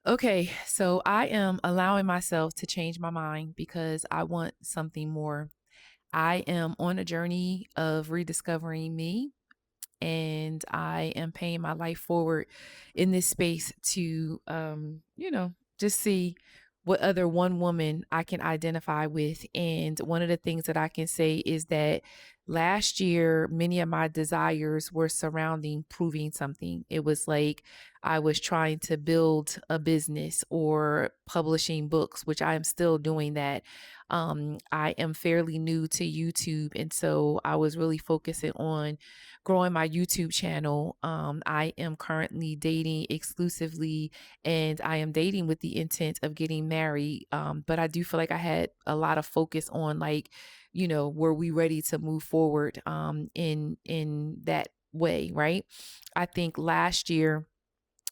Okay, so I am allowing myself to change my mind because I want something more. I am on a journey of rediscovering me, and I am paying my life forward in this space to just see what other one woman I can identify with. And one of the things that I can say is that last year many of my desires were surrounding proving something. It was like I was trying to build a business or publishing books, which I am still doing that. I am fairly new to YouTube, and so I was really focusing on growing my YouTube channel. I am currently dating exclusively, and I am dating with the intent of getting married. But I do feel like I had a lot of focus on, like, were we ready to move forward in that way, right? I think last year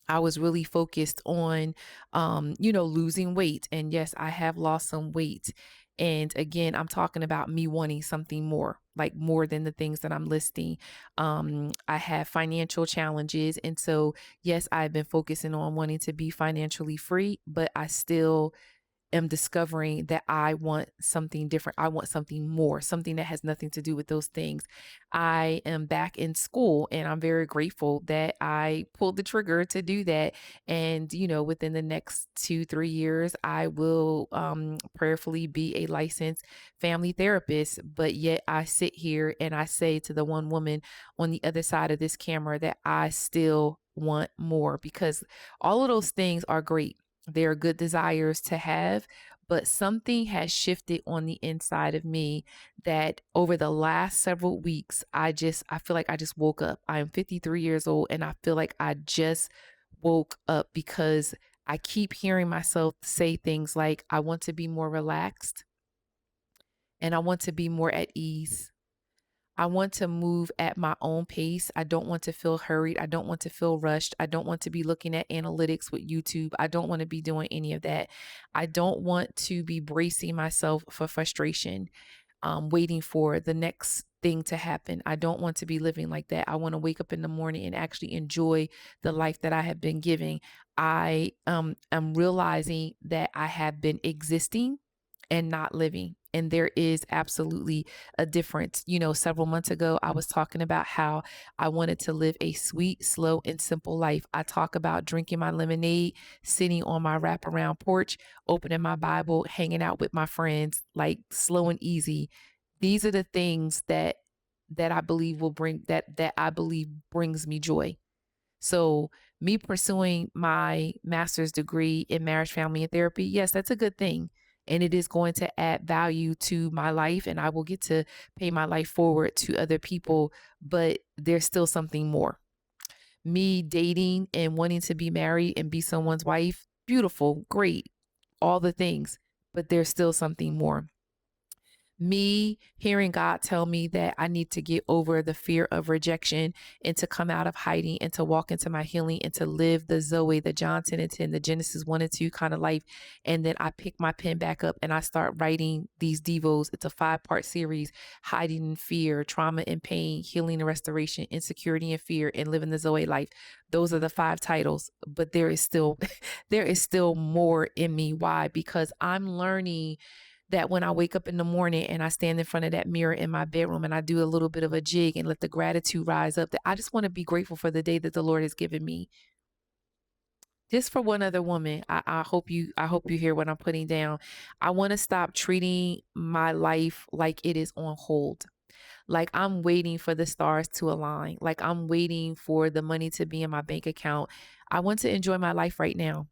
I was really focused on, losing weight. And yes, I have lost some weight. And again, I'm talking about me wanting something more, like more than the things that I'm listing. I have financial challenges. And so, yes, I've been focusing on wanting to be financially free, but I still am discovering that I want something different. I want something more, something that has nothing to do with those things. I am back in school, and I'm very grateful that I pulled the trigger to do that. And, within the next 2, 3 years, I will prayerfully be a licensed family therapist. But yet I sit here and I say to the one woman on the other side of this camera that I still want more, because all of those things are great. They are good desires to have, but something has shifted on the inside of me that over the last several weeks, I feel like I just woke up. I am 53 years old, and I feel like I just woke up because I keep hearing myself say things like, I want to be more relaxed and I want to be more at ease. I want to move at my own pace. I don't want to feel hurried. I don't want to feel rushed. I don't want to be looking at analytics with YouTube. I don't want to be doing any of that. I don't want to be bracing myself for frustration, waiting for the next thing to happen. I don't want to be living like that. I want to wake up in the morning and actually enjoy the life that I have been giving. I am realizing that I have been existing and not living. And there is absolutely a difference. Several months ago, I was talking about how I wanted to live a sweet, slow, and simple life. I talk about drinking my lemonade, sitting on my wraparound porch, opening my Bible, hanging out with my friends, like slow and easy. These are the things that I believe will bring that I believe brings me joy. So, me pursuing my master's degree in marriage, family, and therapy, yes, that's a good thing. And it is going to add value to my life, and I will get to pay my life forward to other people. But there's still something more. Me dating and wanting to be married and be someone's wife, beautiful, great, all the things. But there's still something more. Me hearing God tell me that I need to get over the fear of rejection and to come out of hiding and to walk into my healing and to live the Zoe, the John 10 and 10, the Genesis 1 and 2 kind of life. And then I pick my pen back up and I start writing these devos. It's a 5-part series: hiding in fear, trauma and pain, healing and restoration, insecurity and fear, and living the Zoe life. Those are the 5 titles, but there is still there is still more in me. Why? Because I'm learning that when I wake up in the morning and I stand in front of that mirror in my bedroom and I do a little bit of a jig and let the gratitude rise up, that I just want to be grateful for the day that the Lord has given me. Just for one other woman, I hope you hear what I'm putting down. I want to stop treating my life like it is on hold. Like I'm waiting for the stars to align. Like I'm waiting for the money to be in my bank account. I want to enjoy my life right now.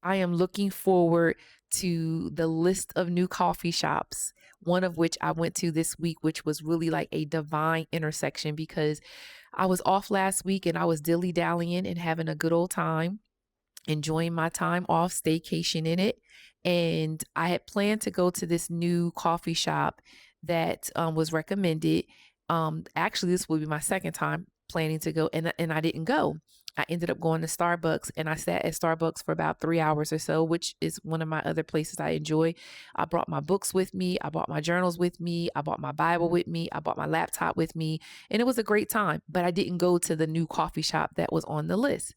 I am looking forward to the list of new coffee shops, one of which I went to this week, which was really like a divine intersection because I was off last week and I was dilly dallying and having a good old time, enjoying my time off, staycation in it. And I had planned to go to this new coffee shop that was recommended. Actually, this will be my second time planning to go, and I didn't go. I ended up going to Starbucks, and I sat at Starbucks for about 3 hours or so, which is one of my other places I enjoy. I brought my books with me. I brought my journals with me. I brought my Bible with me. I brought my laptop with me, and it was a great time. But I didn't go to the new coffee shop that was on the list.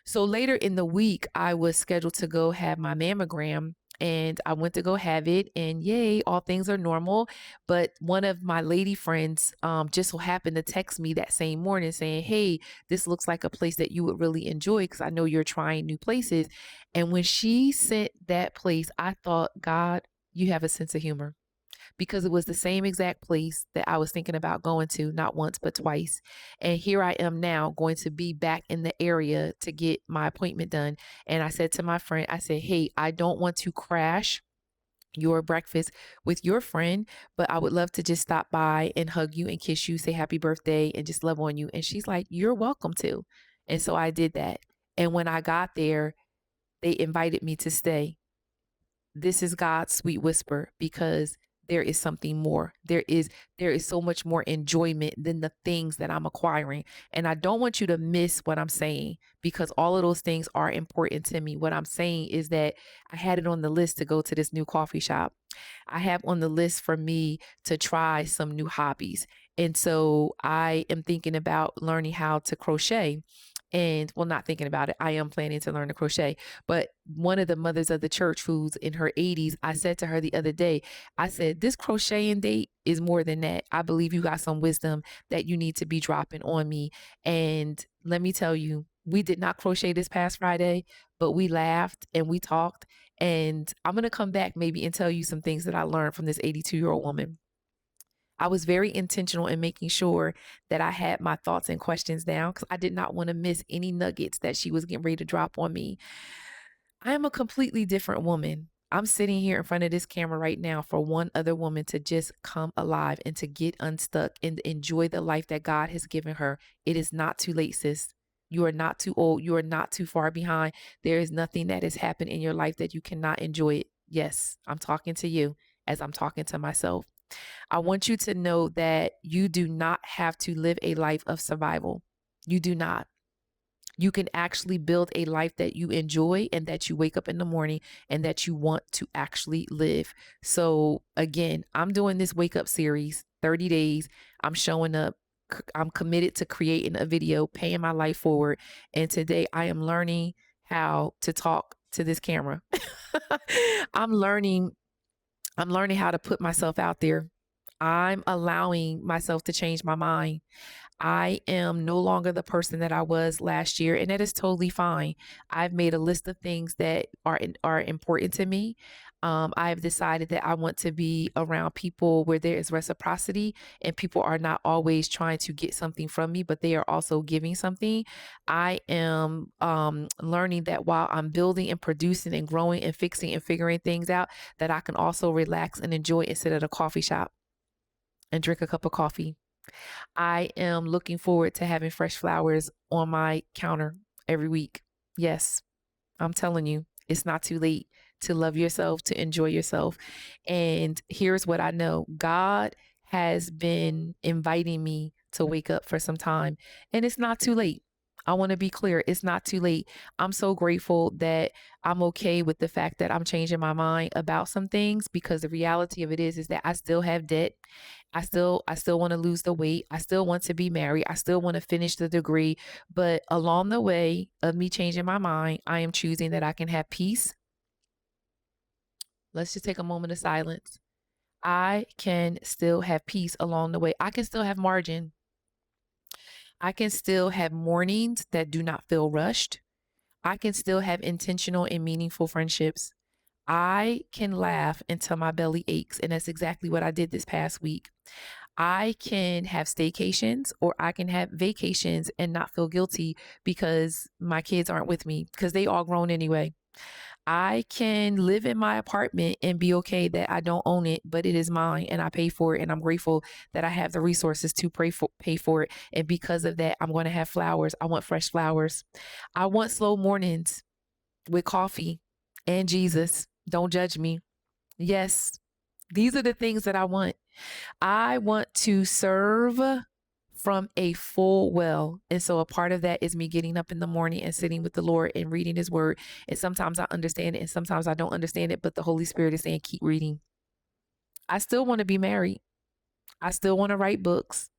So later in the week, I was scheduled to go have my mammogram. And I went to go have it, and yay, all things are normal. But one of my lady friends just so happened to text me that same morning saying, "Hey, this looks like a place that you would really enjoy because I know you're trying new places." And when she sent that place, I thought, God, you have a sense of humor, because it was the same exact place that I was thinking about going to, not once, but twice. And here I am now going to be back in the area to get my appointment done. And I said to my friend, I said, "Hey, I don't want to crash your breakfast with your friend, but I would love to just stop by and hug you and kiss you, say happy birthday, and just love on you." And she's like, "You're welcome to." And so I did that. And when I got there, they invited me to stay. This is God's sweet whisper, because there is something more. There is so much more enjoyment than the things that I'm acquiring. And I don't want you to miss what I'm saying, because all of those things are important to me. What I'm saying is that I had it on the list to go to this new coffee shop. I have on the list for me to try some new hobbies. And so I am thinking about learning how to crochet. And well, not thinking about it, I am planning to learn to crochet. But one of the mothers of the church, who's in her 80s, I said to her the other day, I said, "This crocheting date is more than that. I believe you got some wisdom that you need to be dropping on me." And let me tell you, we did not crochet this past Friday, but we laughed and we talked. And I'm going to come back maybe and tell you some things that I learned from this 82-year-old woman. I was very intentional in making sure that I had my thoughts and questions down, because I did not want to miss any nuggets that she was getting ready to drop on me. I am a completely different woman. I'm sitting here in front of this camera right now for one other woman to just come alive and to get unstuck and enjoy the life that God has given her. It is not too late, sis. You are not too old. You are not too far behind. There is nothing that has happened in your life that you cannot enjoy it. Yes, I'm talking to you as I'm talking to myself. I want you to know that you do not have to live a life of survival. You do not. You can actually build a life that you enjoy and that you wake up in the morning and that you want to actually live. So, again, I'm doing this wake up series, 30 days. I'm showing up. I'm committed to creating a video, paying my life forward. And today I am learning how to talk to this camera. I'm learning I'm learning how to put myself out there. I'm allowing myself to change my mind. I am no longer the person that I was last year, and that is totally fine. I've made a list of things that are important to me. I have decided that I want to be around people where there is reciprocity, and people are not always trying to get something from me, but they are also giving something. I am learning that while I'm building and producing and growing and fixing and figuring things out, that I can also relax and enjoy and sit at a coffee shop and drink a cup of coffee. I am looking forward to having fresh flowers on my counter every week. Yes, I'm telling you, it's not too late to love yourself, to enjoy yourself. And here's what I know: God has been inviting me to wake up for some time, and it's not too late. I want to be clear, it's not too late. I'm so grateful that I'm okay with the fact that I'm changing my mind about some things, because the reality of it is that I still have debt. I still want to lose the weight. I still want to be married. I still want to finish the degree. But along the way of me changing my mind, I am choosing that I can have peace. Let's just take a moment of silence. I can still have peace along the way. I can still have margin. I can still have mornings that do not feel rushed. I can still have intentional and meaningful friendships. I can laugh until my belly aches. And that's exactly what I did this past week. I can have staycations, or I can have vacations and not feel guilty because my kids aren't with me, because they all grown anyway. I can live in my apartment and be okay that I don't own it, but it is mine and I pay for it. And I'm grateful that I have the resources to pay for it. And because of that, I'm going to have flowers. I want fresh flowers. I want slow mornings with coffee and Jesus. Don't judge me. Yes, these are the things that I want. I want to serve from a full well. And so a part of that is me getting up in the morning and sitting with the Lord and reading his word. And sometimes I understand it and sometimes I don't understand it, but the Holy Spirit is saying, keep reading. I still want to be married. I still want to write books.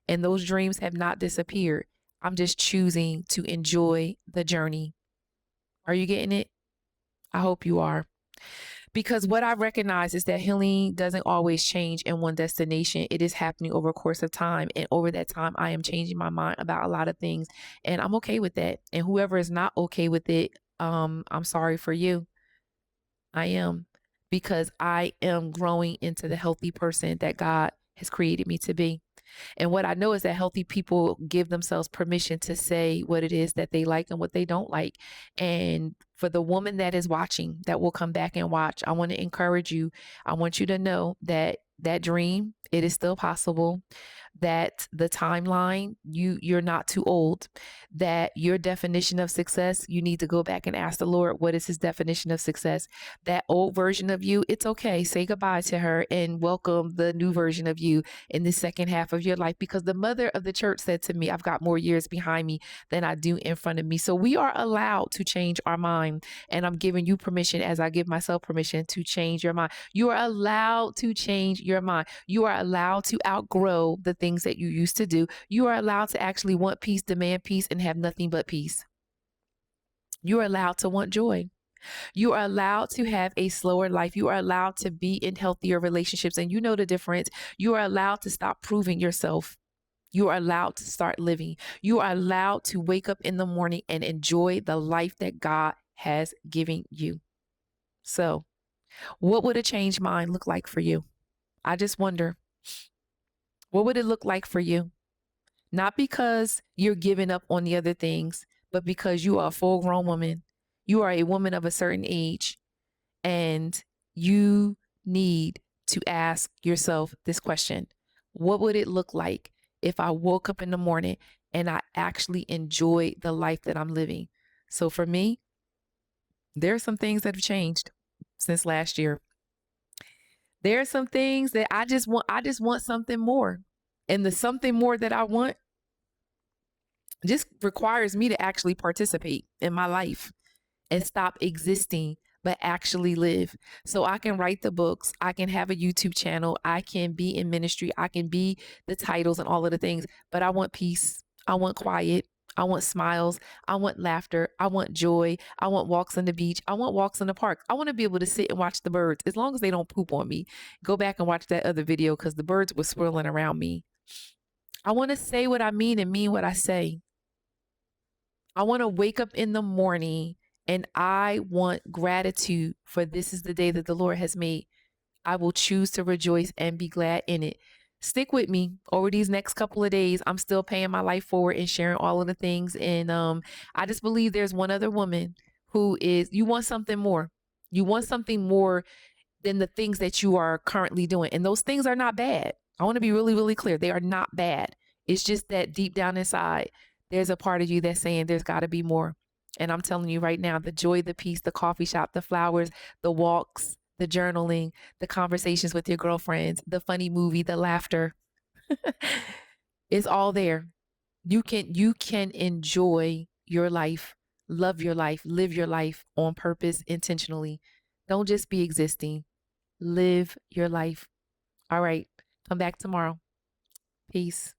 And those dreams have not disappeared. I'm just choosing to enjoy the journey. Are you getting it? I hope you are. Because what I recognize is that healing doesn't always change in one destination. It is happening over a course of time. And over that time, I am changing my mind about a lot of things. And I'm okay with that. And whoever is not okay with it, I'm sorry for you. I am. Because I am growing into the healthy person that God has created me to be. And what I know is that healthy people give themselves permission to say what it is that they like and what they don't like. And for the woman that is watching, that will come back and watch, I want to encourage you. I want you to know that that dream, it is still possible, that the timeline, you're not too old, that your definition of success, you need to go back and ask the Lord, what is his definition of success? That old version of you, it's okay. Say goodbye to her and welcome the new version of you in the second half of your life, because the mother of the church said to me, I've got more years behind me than I do in front of me. So we are allowed to change our mind. And I'm giving you permission, as I give myself permission, to change your mind. You are allowed to change your mind. You are allowed to outgrow the things that you used to do. You are allowed to actually want peace, demand peace, and have nothing but peace. You are allowed to want joy. You are allowed to have a slower life. You are allowed to be in healthier relationships. And you know the difference. You are allowed to stop proving yourself. You are allowed to start living. You are allowed to wake up in the morning and enjoy the life that God has given you. So, what would a changed mind look like for you? I just wonder, what would it look like for you? Not because you're giving up on the other things, but because you are a full grown woman. You are a woman of a certain age, and you need to ask yourself this question: what would it look like if I woke up in the morning and I actually enjoyed the life that I'm living? So for me, there are some things that have changed since last year. There are some things that I just want something more. And the something more that I want just requires me to actually participate in my life and stop existing, but actually live. So I can write the books, I can have a YouTube channel, I can be in ministry, I can be the titles and all of the things, but I want peace. I want quiet. I want smiles. I want laughter. I want joy. I want walks on the beach. I want walks in the park. I want to be able to sit and watch the birds as long as they don't poop on me. Go back and watch that other video because the birds were swirling around me. I want to say what I mean and mean what I say. I want to wake up in the morning and I want gratitude for this is the day that the Lord has made. I will choose to rejoice and be glad in it. Stick with me over these next couple of days. I'm still paying my life forward and sharing all of the things. And I just believe there's one other woman who is, you want something more. You want something more than the things that you are currently doing. And those things are not bad. I want to be really, really clear. They are not bad. It's just that deep down inside, there's a part of you that's saying there's got to be more. And I'm telling you right now, the joy, the peace, the coffee shop, the flowers, the walks, the journaling, the conversations with your girlfriends, the funny movie, the laughter, it's all there. You can enjoy your life, love your life, live your life on purpose intentionally. Don't just be existing. Live your life. All right. Come back tomorrow. Peace.